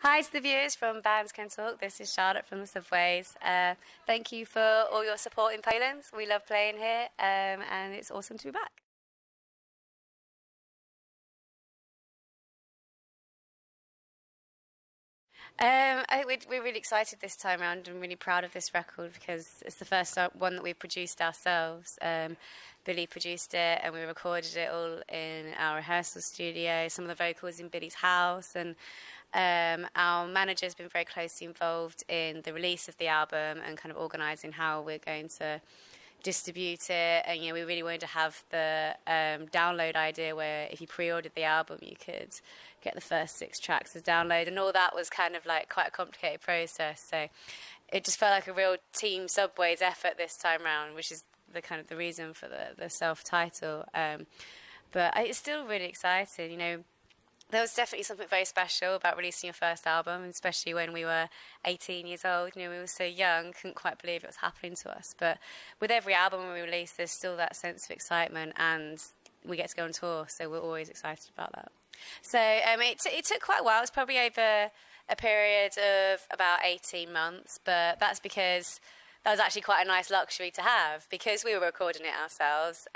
Hi to the viewers from Bands Can Talk. This is Charlotte from the Subways. Thank you for all your support in Poland. We love playing here, and it's awesome to be back. I think we're really excited this time around and really proud of this record because it's the first one that we produced ourselves. Billy produced it and we recorded it all in our rehearsal studio, some of the vocals in Billy's house, and our manager has been very closely involved in the release of the album and kind of organising how we're going to distribute it. And we really wanted to have the download idea where if you pre-ordered the album you could get the first 6 tracks as download, and all that was kind of like quite a complicated process, so it just felt like a real team Subways effort this time round, which is the kind of the reason for the self-title. But it's still really exciting. There was definitely something very special about releasing your first album, especially when we were 18 years old. We were so young, couldn't quite believe it was happening to us. But with every album we release, there's still that sense of excitement, and we get to go on tour, so we're always excited about that. So it took quite a while. It was probably over a period of about 18 months, but that's because that was actually quite a nice luxury to have because we were recording it ourselves.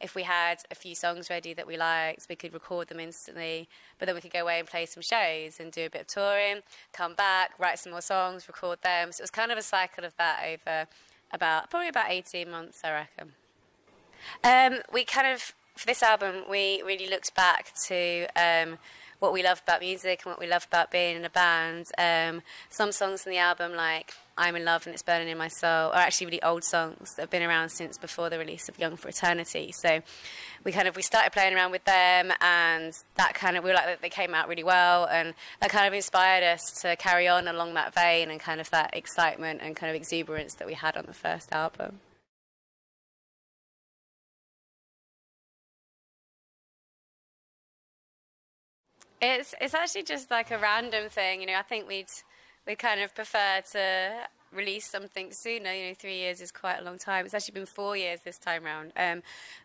If we had a few songs ready that we liked, we could record them instantly, but then we could go away and play some shows and do a bit of touring, come back, write some more songs, record them. So it was kind of a cycle of that over probably about 18 months, I reckon. For this album, we really looked back to what we love about music and what we love about being in a band. Some songs in the album, like I'm in Love and It's Burning in My Soul, are actually really old songs that have been around since before the release of Young for Eternity. So we started playing around with them, and we were like that they came out really well, and that kind of inspired us to carry on along that vein and kind of that excitement and kind of exuberance that we had on the first album. It's actually just like a random thing, I think we'd kind of prefer to release something sooner. 3 years is quite a long time. It's actually been 4 years this time round.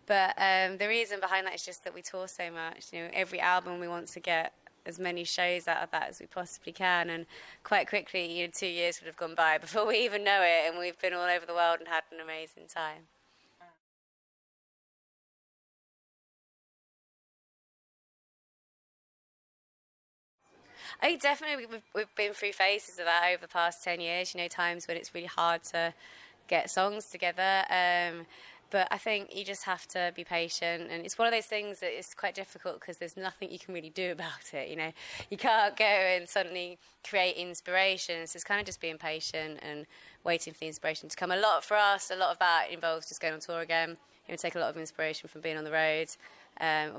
But the reason behind that is just that we tour so much. Every album we want to get as many shows out of that as we possibly can, and quite quickly, 2 years would have gone by before we even know it, and we've been all over the world and had an amazing time. Definitely, we've been through phases of that over the past 10 years, times when it's really hard to get songs together. But I think you just have to be patient, and it's one of those things that is quite difficult because there's nothing you can really do about it, You can't go and suddenly create inspiration, so it's kind of just being patient and waiting for the inspiration to come. For us, a lot of that involves just going on tour again. Take a lot of inspiration from being on the road.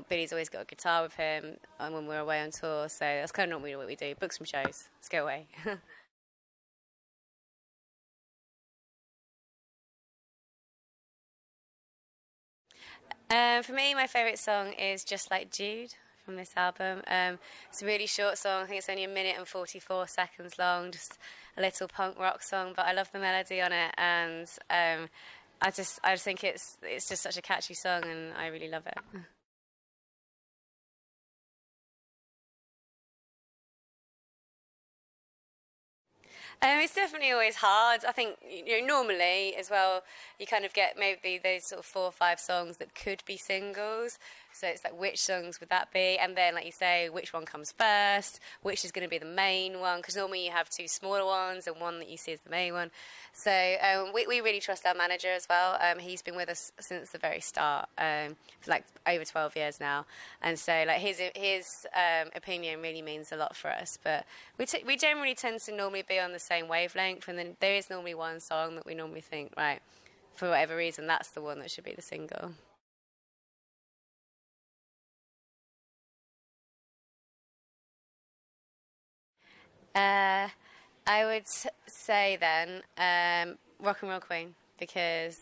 Billy's always got a guitar with him when we're away on tour, so that's kind of normally what we do. Book some shows, let's go away. For me, my favourite song is Just Like Jude from this album. It's a really short song. I think it's only 1 minute and 44 seconds long, just a little punk rock song, but I love the melody on it, and I just think it's just such a catchy song, and I really love it. It's definitely always hard. I think normally as well, you kind of get maybe those sort of 4 or 5 songs that could be singles. So it's like, which songs would that be? And then, like you say, which one comes first? Which is going to be the main one? Because normally you have 2 smaller ones and one that you see as the main one. So we really trust our manager as well. He's been with us since the very start, for like over 12 years now. And so like his opinion really means a lot for us. But we generally tend to normally be on the same wavelength, and then there is normally one song that we normally think, right, for whatever reason, that's the one that should be the single. I would say then Rock and Roll Queen, because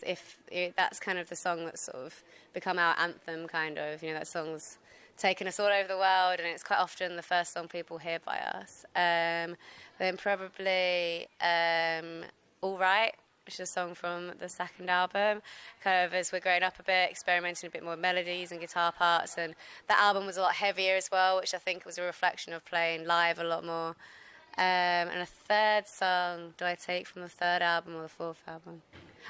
that's kind of the song that's sort of become our anthem, kind of. That song's taken us all over the world, and it's quite often the first song people hear by us. Then probably All Right, which is a song from the second album, kind of as we're growing up a bit, experimenting a bit more with melodies and guitar parts, and that album was a lot heavier as well, which I think was a reflection of playing live a lot more. And a third song do I take from the third album or the fourth album?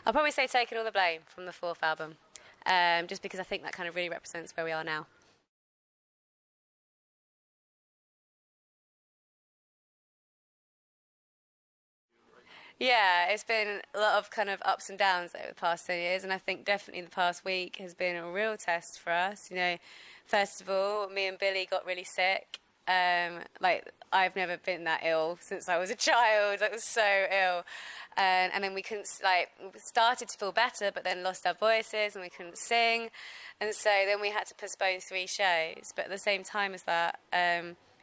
I'll probably say Taking All the Blame from the fourth album, just because I think that kind of really represents where we are now. Yeah, it's been a lot of kind of ups and downs over the past 10 years, and I think definitely the past week has been a real test for us. You know, first of all, me and Billy got really sick. Like, I've never been that ill since I was a child. I was so ill. And then we couldn't, like, we started to feel better, but then lost our voices and we couldn't sing. And so then we had to postpone 3 shows. But at the same time as that,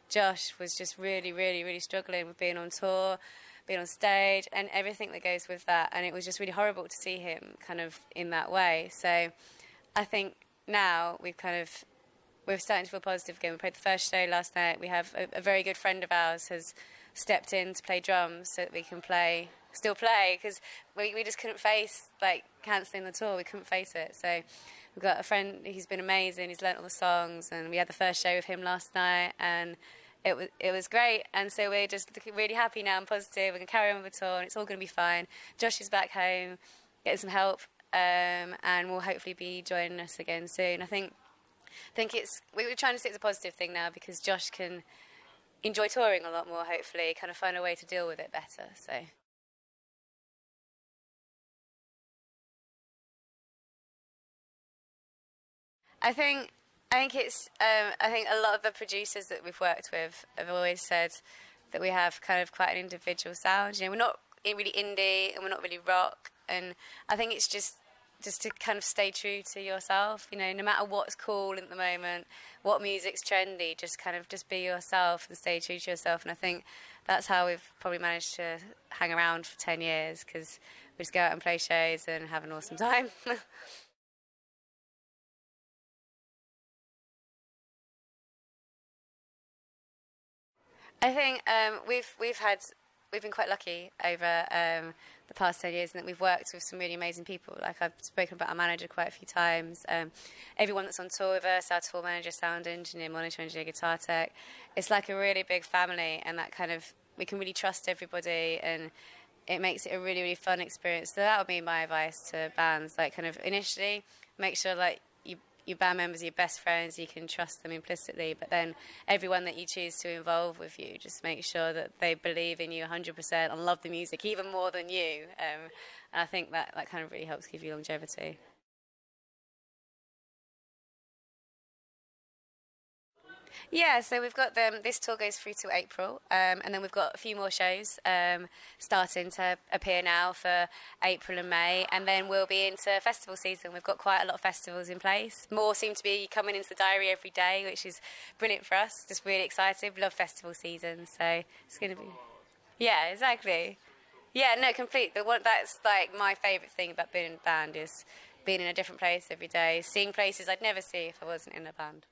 Josh was just really, really, really struggling with being on tour, being on stage, and everything that goes with that. And it was just really horrible to see him kind of in that way. So I think now we're starting to feel positive again. We played the first show last night. We have a very good friend of ours has stepped in to play drums so that we can still play, because we just couldn't face, like, cancelling the tour. We couldn't face it. So we've got a friend who's been amazing. He's learnt all the songs, and we had the first show with him last night, and it was great. And so we're just really happy now and positive. We can carry on with the tour, and it's all going to be fine. Josh is back home, getting some help, and will hopefully be joining us again soon. I think we're trying to see it's a positive thing now, because Josh can enjoy touring a lot more, hopefully, kind of find a way to deal with it better. So I think I think a lot of the producers that we've worked with have always said that we have kind of quite an individual sound. You know, we're not really indie and we're not really rock, and I think it's just to kind of stay true to yourself. You know, no matter what's cool at the moment, what music's trendy, just be yourself and stay true to yourself. And I think that's how we've probably managed to hang around for 10 years, because we just go out and play shows and have an awesome time. I think we've been quite lucky over the past 10 years, and that we've worked with some really amazing people. Like, I've spoken about our manager quite a few times. Everyone that's on tour with us, our tour manager, sound engineer, monitor engineer, guitar tech. It's like a really big family, and that kind of, we can really trust everybody, and it makes it a really, really fun experience. So that would be my advice to bands. Like, kind of initially, make sure, like, your band members are your best friends, you can trust them implicitly, but then everyone that you choose to involve with you, just make sure that they believe in you 100% and love the music even more than you. And I think that kind of really helps give you longevity. Yeah, so we've got them. This tour goes through to April, and then we've got a few more shows starting to appear now for April and May, and then we'll be into festival season. We've got quite a lot of festivals in place. More seem to be coming into the diary every day, which is brilliant for us. Just really excited. We love festival season, so it's going to be. Yeah, exactly. Yeah, no, complete. The one that's like my favourite thing about being in a band is being in a different place every day, seeing places I'd never see if I wasn't in a band.